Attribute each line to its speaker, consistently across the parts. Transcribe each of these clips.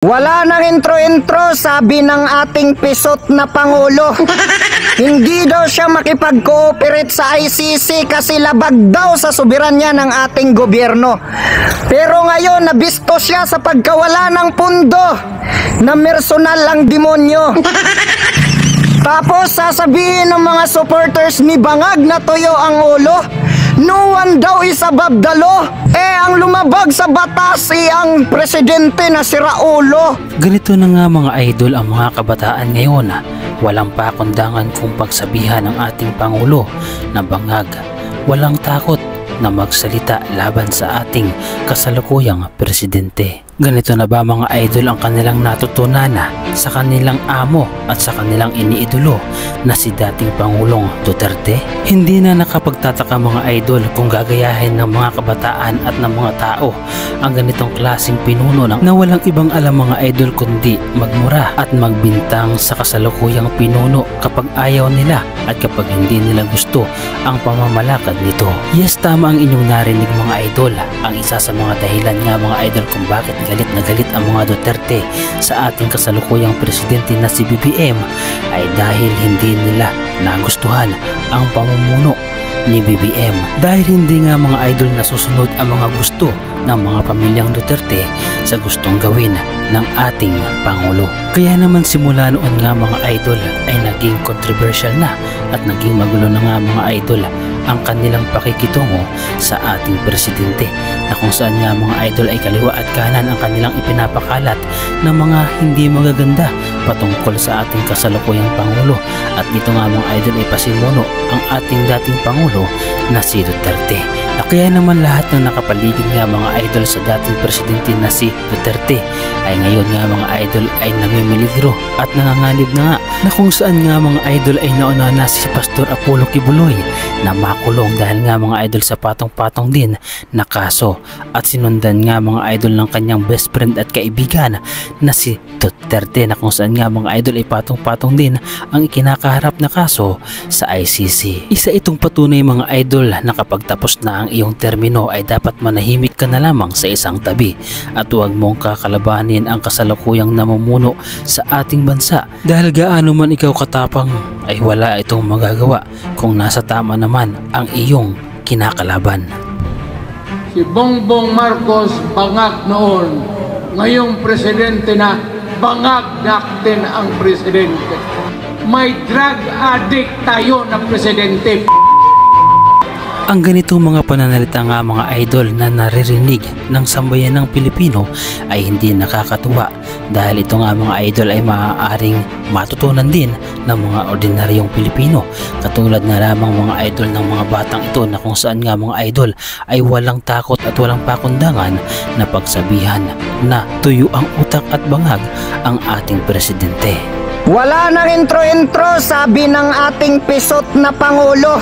Speaker 1: Wala nang intro-intro, sabi ng ating pisot na Pangulo. Hindi daw siya makipag-cooperate sa ICC kasi labag daw sa soberanya ng ating gobyerno. Pero ngayon, nabisto siya sa pagkawala ng pundo na personal lang demonyo. Tapos sasabihin ng mga supporters ni Bangag na tuyo ang ulo. No one daw is above the law. Ang lumabag sa batas ang presidente na si Raulo.
Speaker 2: Ganito na nga mga idol ang mga kabataan ngayon. Walang pakundangan kung pagsabihan ng ating Pangulo na Bangag. Walang takot na magsalita laban sa ating kasalukuyang presidente. Ganito na ba mga idol ang kanilang natutunan sa kanilang amo at sa kanilang iniidolo na si dating Pangulong Duterte? Hindi na nakapagtataka mga idol kung gagayahin ng mga kabataan at ng mga tao ang ganitong klaseng pinuno na walang ibang alam mga idol kundi magmura at magbintang sa kasalukuyang pinuno kapag ayaw nila at kapag hindi nila gusto ang pamamalakad nito. Yes, tama ang inyong narinig mga idol. Ang isa sa mga dahilan nga mga idol kung bakit galit na galit ang mga Duterte sa ating kasalukuyang presidente na si BBM ay dahil hindi nila nagustuhan ang pamumuno ni BBM. Dahil hindi nga mga idol nasusunod ang mga gusto ng mga pamilyang Duterte sa gustong gawin ng ating Pangulo. Kaya naman simula noon nga mga idol ay naging controversial na at naging magulo na nga mga idol ang kanilang pakikitungo sa ating presidente na kung saan nga mga idol ay kaliwa at kanan ang kanilang ipinapakalat ng mga hindi magaganda patungkol sa ating kasalukuyang Pangulo. At dito nga mga idol ay pasimuno ang ating dating Pangulo na si Duterte. Kaya naman lahat ng nakapaligid nga mga idol sa dating presidente na si Duterte ay ngayon nga mga idol ay namimiligro at nanganganib na nga na kung saan nga mga idol ay nauna na si Pastor Apollo Kibuloy na makulong dahil nga mga idol sa patong-patong din na kaso at sinundan nga mga idol ng kanyang best friend at kaibigan na si Duterte na kung saan nga mga idol ay patong-patong din ang ikinakaharap na kaso sa ICC. Isa itong patunay mga idol na kapag tapos na ang iyong termino ay dapat manahimik ka na lamang sa isang tabi at huwag mong kakalabanin ang kasalukuyang namumuno sa ating bansa dahil gaano man ikaw katapang ay wala itong magagawa kung nasa tama naman ang iyong kinakalaban.
Speaker 3: Si Bongbong Marcos bangag noon, ngayong presidente na bangag natin ang presidente. May drug addict tayo na presidente.
Speaker 2: Ang ganitong mga pananalita nga mga idol na naririnig ng sambayan ng Pilipino ay hindi nakakatuwa dahil ito nga mga idol ay maaaring matutunan din ng mga ordinaryong Pilipino katulad na lamang mga idol ng mga batang ito na kung saan nga mga idol ay walang takot at walang pakundangan na pagsabihan na tuyo ang utak at bangag ang ating presidente.
Speaker 1: Wala nang intro-intro, sabi ng ating pisot na Pangulo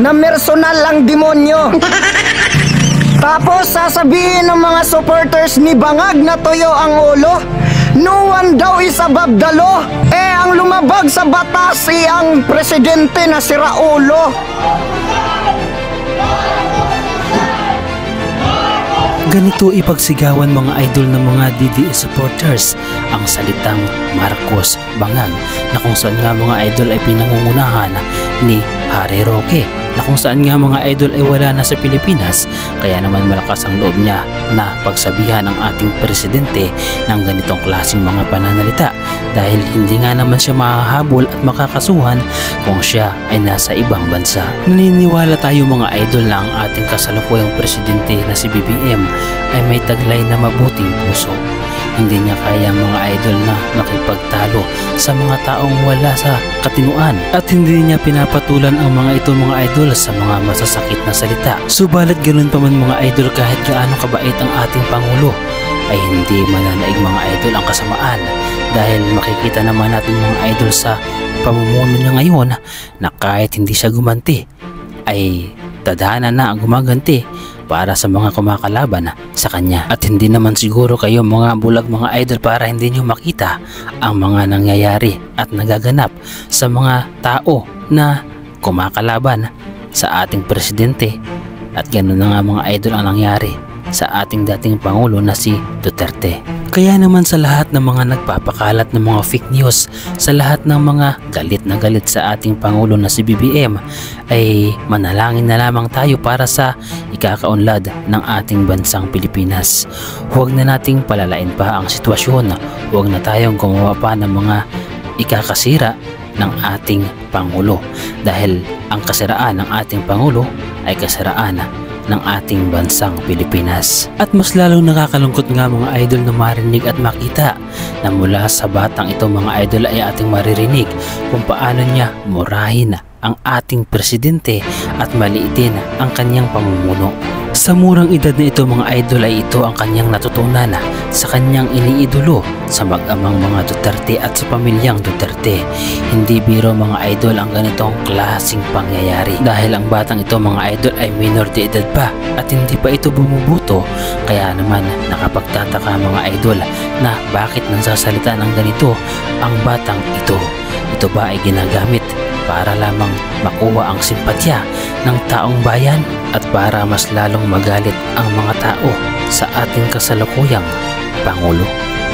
Speaker 1: na personal lang demonyo. Tapos sasabihin ng mga supporters ni Bangag na tuyo ang ulo. No one daw is above the law. Ang lumabag sa batas ang presidente na si Raulo.
Speaker 2: Ganito ipagsigawan mga idol ng mga DDS supporters ang salitang Marcos Bangag na kung saan nga mga idol ay pinangungunahan ni Harry Roque na kung saan nga mga idol ay wala na sa Pilipinas kaya naman malakas ang loob niya na pagsabihan ng ating presidente ng ganitong klaseng mga pananalita dahil hindi nga naman siya mahahabol at makakasuhan kung siya ay nasa ibang bansa. Naniniwala tayo mga idol na ang ating kasalukuyang presidente na si BBM ay may taglay na mabuting puso. Hindi niya kaya mga idol na makipagtalo sa mga taong wala sa katinuan at hindi niya pinapatulan ang mga ito mga idol sa mga masasakit na salita. Subalit ganun pa man mga idol kahit gaano kabait ang ating Pangulo ay hindi mananaig mga idol ang kasamaan dahil makikita naman natin mga idol sa pamumuno niya ngayon na kahit hindi siya gumanti ay tadhana na ang gumaganti para sa mga kumakalaban sa kanya. At hindi naman siguro kayo mga bulag mga idol para hindi nyo makita ang mga nangyayari at nagaganap sa mga tao na kumakalaban sa ating presidente. At ganoon na nga mga idol ang nangyari sa ating dating Pangulo na si Duterte. Kaya naman sa lahat ng mga nagpapakalat ng mga fake news, sa lahat ng mga galit na galit sa ating Pangulo na si BBM, ay manalangin na lamang tayo para sa ikakaunlad ng ating bansang Pilipinas. Huwag na nating palalain pa ang sitwasyon, huwag na tayong gumawa pa ng mga ikakasira ng ating Pangulo, dahil ang kasiraan ng ating Pangulo ay kasiraan ng ating bansang Pilipinas. At mas lalong nakakalungkot nga mga idol na marinig at makita na mula sa batang ito mga idol ay ating maririnig kung paano niya murahin ang ating presidente at maliitin ang kanyang pamumuno. Sa murang edad na ito mga idol ay ito ang kanyang natutunan sa kanyang iniidolo sa mag-amang mga Duterte at sa pamilyang Duterte. Hindi biro mga idol ang ganitong klaseng pangyayari, dahil ang batang ito mga idol ay minor de edad pa at hindi pa ito bumubuto. Kaya naman nakapagtataka mga idol na bakit nagsasalita ng ganito ang batang ito. Ito ba ay ginagamit para lamang makuha ang simpatya ng taong bayan at para mas lalong magalit ang mga tao sa ating kasalukuyang Pangulo?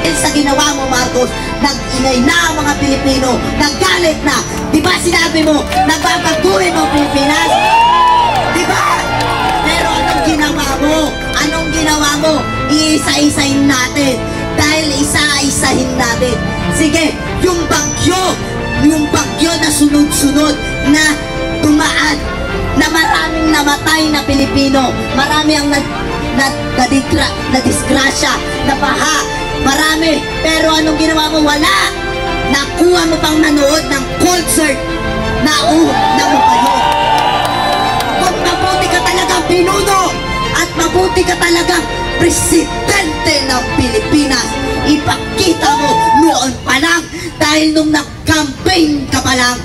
Speaker 4: Sa ginawa mo, Marcos, nag-ingay na ang mga Pilipino, naggalit na. Di ba sinabi mo, nababaguhin mo Pilipinas? Di ba? Pero anong ginawa mo? Anong ginawa mo? Iisa-isahin natin. Dahil isa-isahin natin. Sige, yung bagyo na sunod-sunod na tumaan, na maraming namatay na Pilipino, marami ang nadisgrasya, nabaha, marami. Pero anong ginawa mo? Wala. Nakuha mo pang nanood ng concert. Nauna mo pa yun. Kung mabuti ka talagang pinuno at mabuti ka talagang presidente ng Pilipinas, ipakita mo noon pa lang, dahil nung nag-campaign ka pa lang,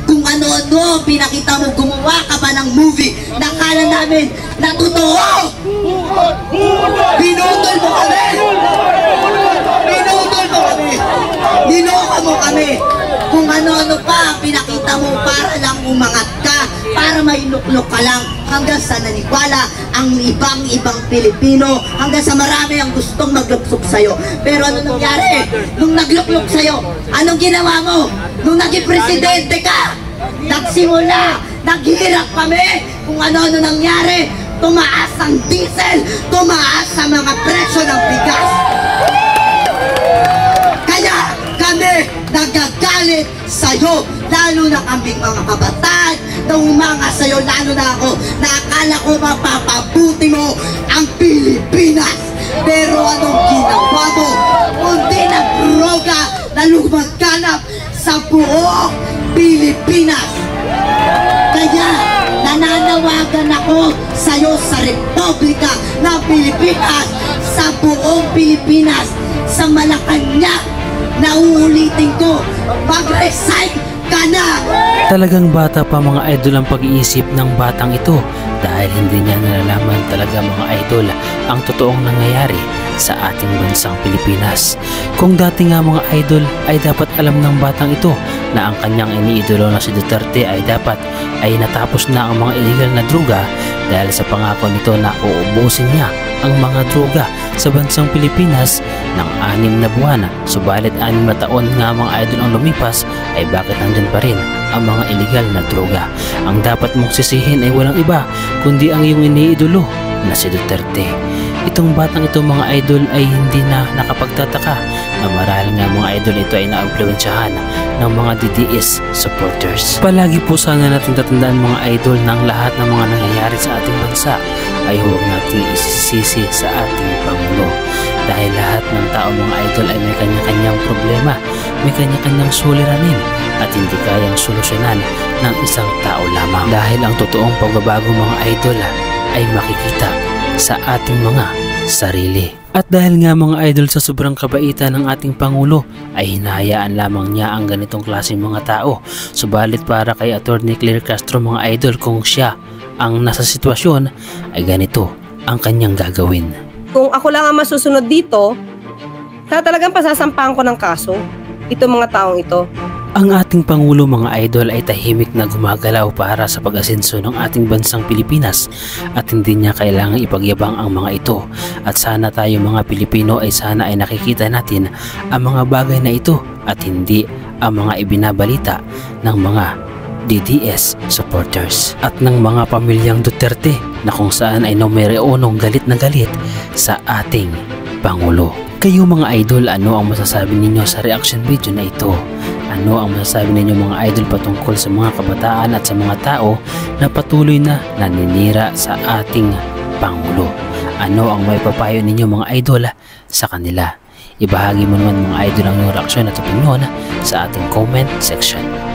Speaker 4: kung ano-ano pinakita mo, gumawa ka pa ng movie, nakala namin na totoo. Pinutol mo kami. Pinutol mo kami. Niloka mo kami. Kung ano-ano pa pinakita mo para lang umangat ka, para mailuklok ka lang, hanggang sa naniwala ang ibang Pilipino, hanggang sa marami ang gustong magluksok sa'yo. Pero ano nangyari? Nung nagluklok sa'yo, anong ginawa mo? Nung naging presidente ka, nagsimula, naghirap kami. Kung ano-ano nangyari, tumaas ang diesel, tumaas ang mga presyo ng bigas. Kaya kami nagagalit sa'yo, lalo na kaming mga kabataan na umanga sa'yo, lalo na ako, na akala ko mapapabuti mo ang Pilipinas. Pero anong ginawa mo? Kundi na droga na lumaganap sa buong Pilipinas. Kaya nananawagan ako sa'yo sa Republika ng Pilipinas, sa buong Pilipinas, sa Malacanang, na uulitin ko, mag-resign ka na!
Speaker 2: Talagang bata pa mga idol ang pag-iisip ng batang ito, dahil hindi niya nalalaman talaga mga idol ang totoong nangyayari sa ating bansang Pilipinas. Kung dati nga mga idol ay dapat alam ng batang ito na ang kanyang iniidolo na si Duterte ay dapat ay natapos na ang mga illegal na droga, dahil sa pangako nito na uubusin niya ang mga droga sa bansang Pilipinas ng 6 na buwan. Subalit 6 na taon nga mga idol ang lumipas, ay bakit nandyan pa rin ang mga illegal na droga? Ang dapat mong sisihin ay walang iba kundi ang iyong iniidolo na si Duterte. Itong batang ito mga idol ay hindi na nakapagtataka na marahil nga mga idol ito ay naimpluwensyahan ng mga DDS supporters. Palagi po sana natin tatandaan mga idol ng lahat ng mga nangyayari sa ating bansa ay huwag natin isisisi sa ating Pangulo, dahil lahat ng tao mga idol ay may kanya-kanyang problema, may kanya-kanyang suliranin at hindi kayang solusyonan ng isang tao lamang, dahil ang totoong pagbabago mga idol ay makikita sa ating mga sarili. At dahil nga mga idol sa sobrang kabaitan ng ating Pangulo ay hinahayaan lamang niya ang ganitong klaseng mga tao. Subalit para kay Attorney Claire Castro mga idol, kung siya ang nasa sitwasyon ay ganito ang kanyang gagawin.
Speaker 5: Kung ako lang ang masusunod dito, talagang pasasampahan ko ng kaso itong mga taong ito.
Speaker 2: Ang ating Pangulo mga idol ay tahimik na gumagalaw para sa pag-asenso ng ating bansang Pilipinas at hindi niya kailangang ipagyabang ang mga ito. At sana tayo mga Pilipino ay sana ay nakikita natin ang mga bagay na ito at hindi ang mga ibinabalita ng mga DDS supporters at ng mga pamilyang Duterte na kung saan ay numereonong galit na galit sa ating Pangulo. Kayo mga idol, ano ang masasabi ninyo sa reaction video na ito? Ano ang masasabi ninyo mga idol patungkol sa mga kabataan at sa mga tao na patuloy na naninira sa ating Pangulo? Ano ang may papayo ninyo mga idol sa kanila? Ibahagi mo naman mga idol ang iyong reaksyon at opinyon sa ating comment section.